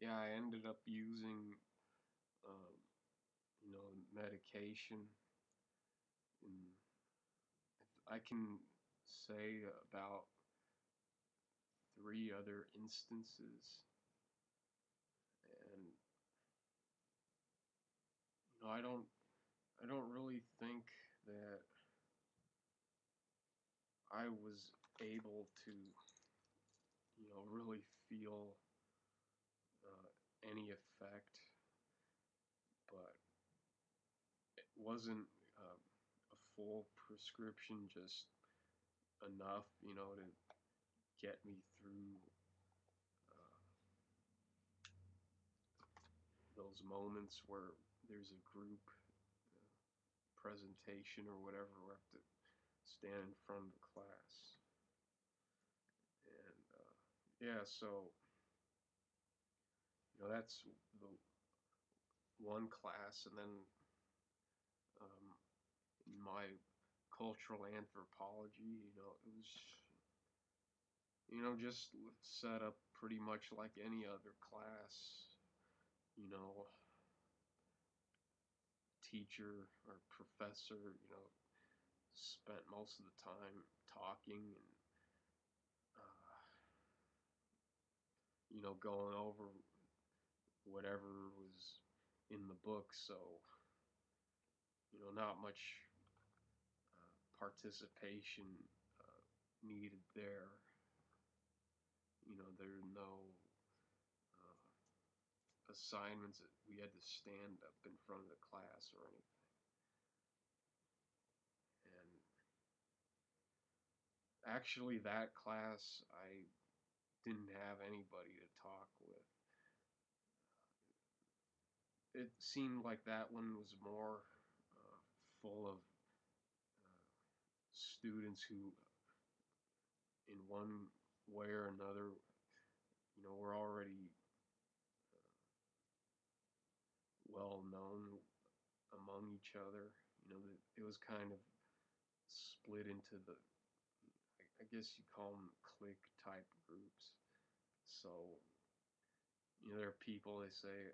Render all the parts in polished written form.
Yeah, I ended up using, um, medication. And I can say about three other instances, and I don't really think that I was able to, really feel uh, any effect, but it wasn't a full prescription, just enough, to get me through uh, those moments where there's a group presentation or whatever, we have to stand in front of the class. And yeah, so that's the one class, and then um, in my cultural anthropology, it was just set up pretty much like any other class. You know, teacher or professor, spent most of the time talking and going over whatever was in the book. So, not much participation needed there. There are no assignments that we had to stand up in front of the class or anything. And actually, that class, I didn't have anybody to talk with. It seemed like that one was more full of students who, in one way or another, were already well known among each other. It was kind of split into I guess you call them clique type groups. So, there are people they say,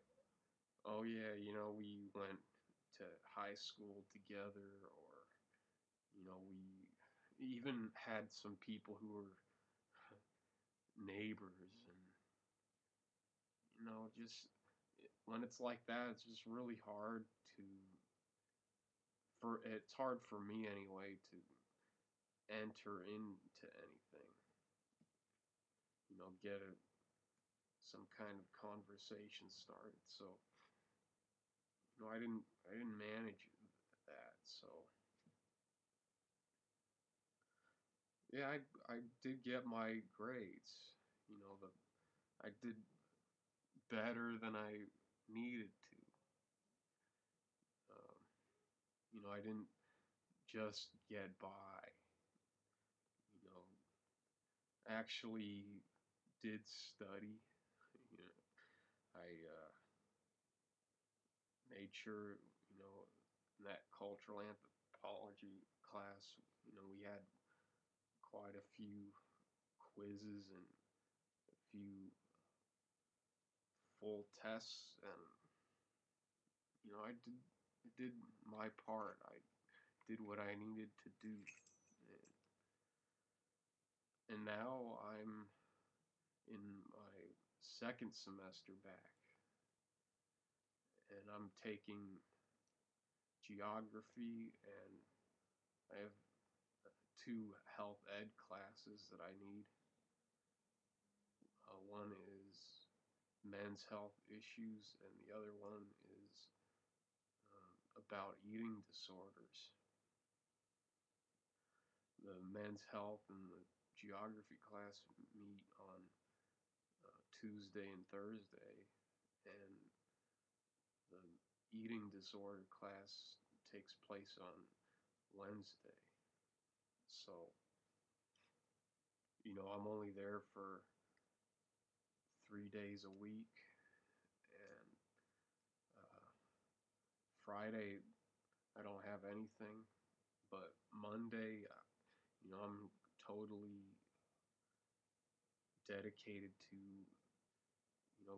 oh yeah, we went to high school together, or, we even had some people who were neighbors, and, just when it's like that, it's just really hard to, it's hard for me anyway to enter into anything, get some kind of conversation started. So, I didn't manage that. So, yeah, I did get my grades. I did better than I needed to. Um, I didn't just get by. You know, actually did study. You know, I made sure, in that cultural anthropology class, we had quite a few quizzes and a few full tests, and I did my part. I did what I needed to do, and now I'm in my second semester back, and I'm taking geography, and I have two health ed classes that I need. One is men's health issues, and the other one is about eating disorders. The men's health and the geography class meet on Tuesday and Thursday, and the eating disorder class takes place on Wednesday. So, I'm only there for 3 days a week, and Friday I don't have anything, but Monday, I'm totally dedicated to,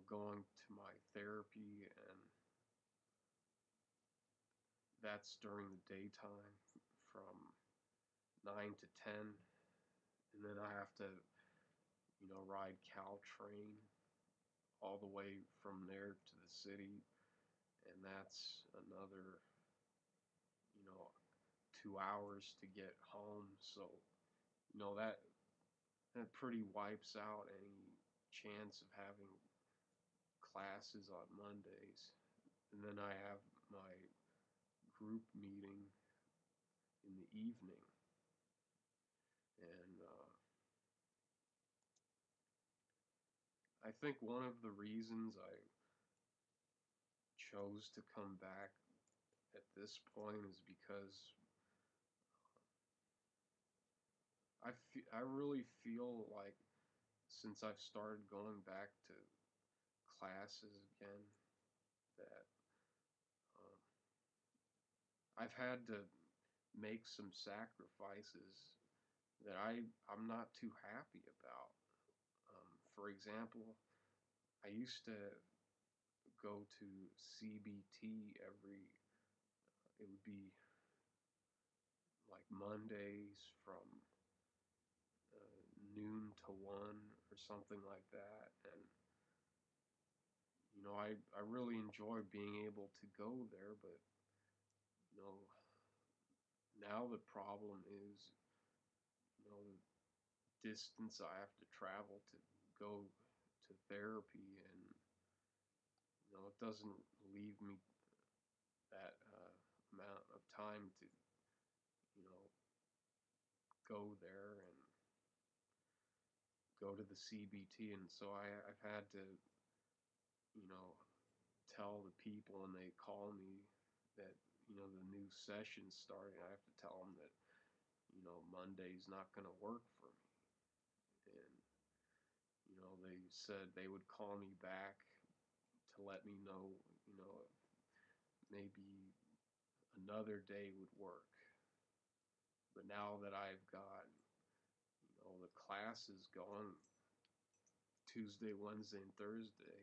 going to my therapy, and that's during the daytime from 9 to 10, and then I have to, ride Caltrain all the way from there to the city, and that's another, you know, 2 hours to get home. So, that pretty wipes out any chance of having classes on Mondays. And then I have my group meeting in the evening. And I think one of the reasons I chose to come back at this point is because I really feel like since I've started going back to classes again that um, I've had to make some sacrifices that I'm not too happy about. For example, I used to go to CBT it would be like Mondays from noon to 1 or something like that. And, I really enjoy being able to go there, but, you know, now the problem is, the distance I have to travel to go to therapy, and, it doesn't leave me that amount of time to, go there and go to the CBT. And so I've had to, you know, tell the people when they call me that, the new session's starting. I have to tell them that, Monday's not going to work for me. And, they said they would call me back to let me know, maybe another day would work. But now that I've got, the classes going Tuesday, Wednesday, and Thursday,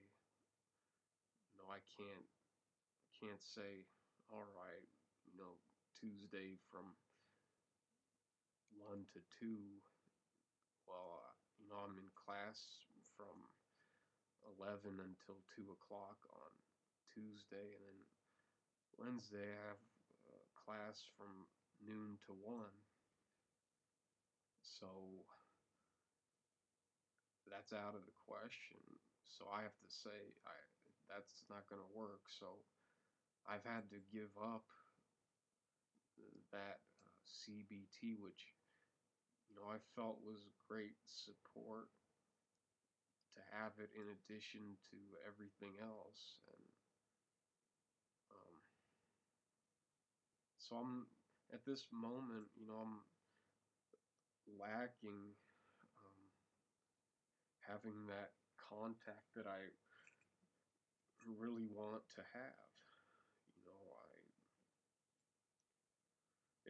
I can't say, all right, Tuesday from 1 to 2. Well, I'm in class from 11 until 2 o'clock on Tuesday, and then Wednesday I have class from noon to 1. So that's out of the question. So I have to say that's not going to work. So I've had to give up that CBT, which I felt was great support to have it in addition to everything else. And so I'm at this moment, I'm lacking having that contact that I really want to have. You know, I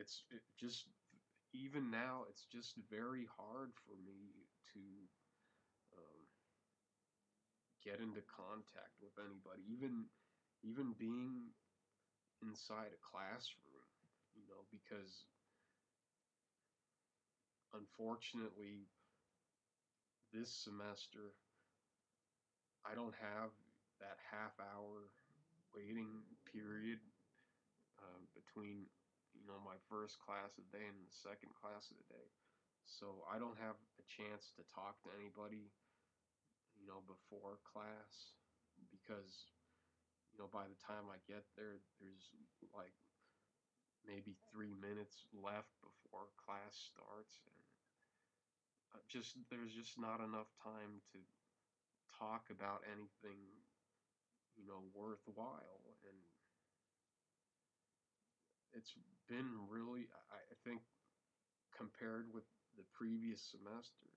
it just even now it's just very hard for me to um, get into contact with anybody, even being inside a classroom, because unfortunately this semester I don't have that half hour waiting period between my first class of the day and the second class of the day. So I don't have a chance to talk to anybody, before class, because by the time I get there, there's like maybe 3 minutes left before class starts, and there's just not enough time to talk about anything, worthwhile. And it's been really, I think, compared with the previous semester,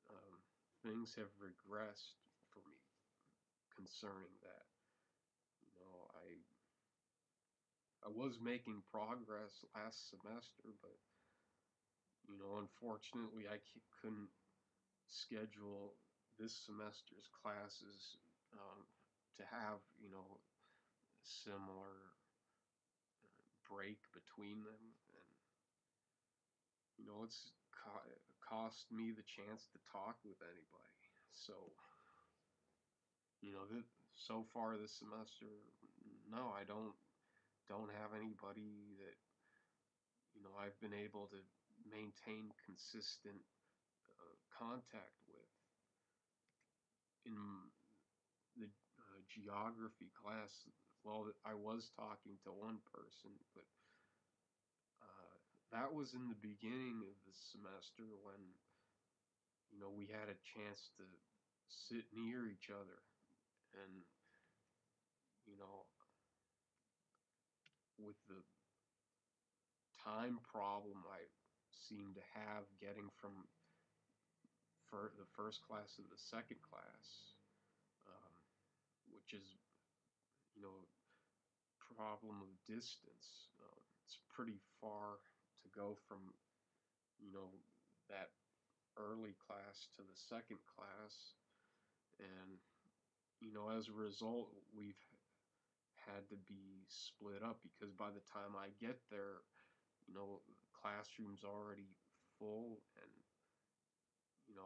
um, things have regressed for me concerning that. I was making progress last semester, but unfortunately, I couldn't schedule this semester's classes to have, similar break between them, and it's cost me the chance to talk with anybody. So so far this semester, no, I don't have anybody that I've been able to maintain consistent contact with. In the geography class, well, I was talking to one person, but that was in the beginning of the semester when we had a chance to sit near each other, and you know with the time problem I seem to have getting from the first class to the second class, um, which is problem of distance. It's pretty far to go from you know that early class to the second class, and as a result we've had to be split up because by the time I get there, the classroom's already full, and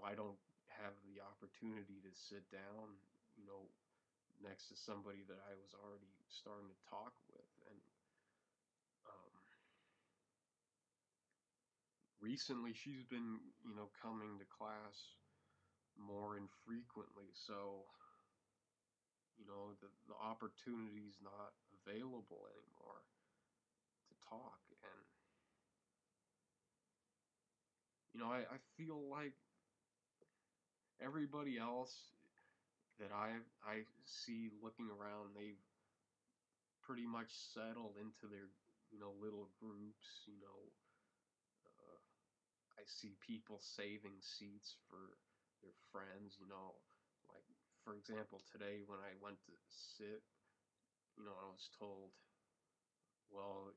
I don't have the opportunity to sit down, you know, next to somebody that I was already starting to talk with. And um, recently, she's been, coming to class more infrequently, so the opportunity's not available anymore to talk. And I feel like everybody else that I see looking around, they've pretty much settled into their little groups. Uh, I see people saving seats for their friends. Like for example, today when I went to sit, I was told, well,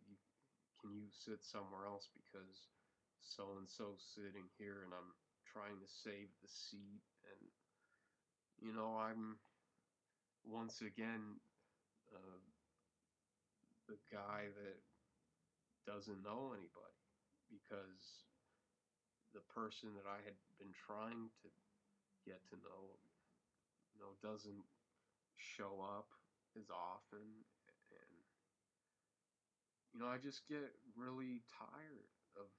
can you sit somewhere else because so and so sitting here, and I'm trying to save the seat. And I'm once again uh, the guy that doesn't know anybody because the person that I had been trying to get to know, doesn't show up as often. And I just get really tired of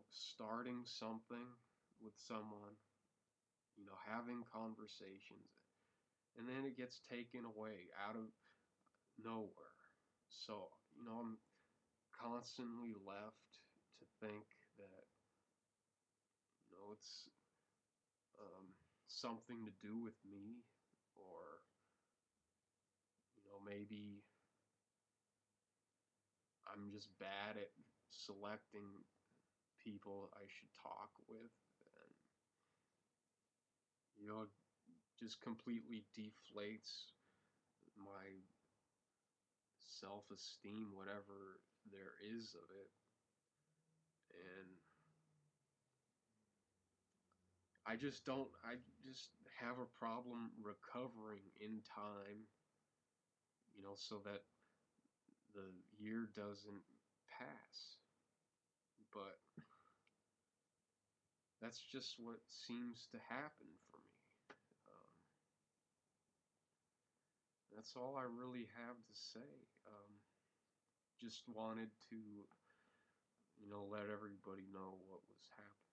starting something with someone, having conversations, and then it gets taken away out of nowhere. So, I'm constantly left to think that, it's something to do with me, or, maybe I'm just bad at selecting people I should talk with, and, it just completely deflates my self-esteem, whatever there is of it. And I just have a problem recovering in time, so that the year doesn't pass. But that's just what seems to happen for me. Um, that's all I really have to say. Just wanted to, let everybody know what was happening.